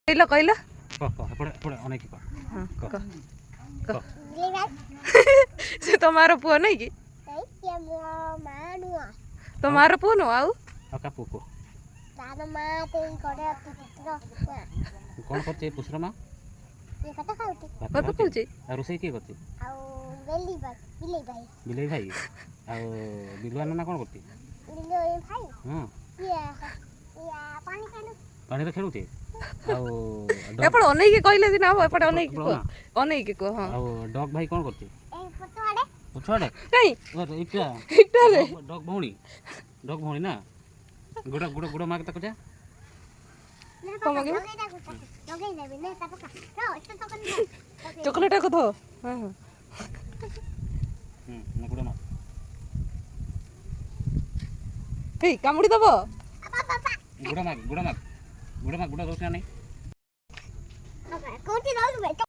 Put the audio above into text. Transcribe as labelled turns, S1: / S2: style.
S1: କହିଲ କହିଲ ସେ ତମାର ପୁଅ ନାଇଁ କି ତମାର ପୁଅ नु ଆଉ
S2: कौन करते पुष्र माँ
S1: कत खाऊचे
S2: रोषई किए करते बिलेई भाई आ बिलुआ नाना कौन करते हाँ पानी रे खेलुते
S1: एपड़ अनेक कहले दिन हम एपड़ अनेक को हां
S2: आ डॉग भाई कौन करते पुछवाड़े
S1: कई
S2: इटा रे डॉग भौणी ना गुड़ा गुड़ा गुड़ा मार के तक जा
S1: चॉकलेट को दो हां
S2: ना गुड़ा मार
S1: हे कामुड़ी दबो
S2: गुड़ा मार गुड़ा दोस्त नहीं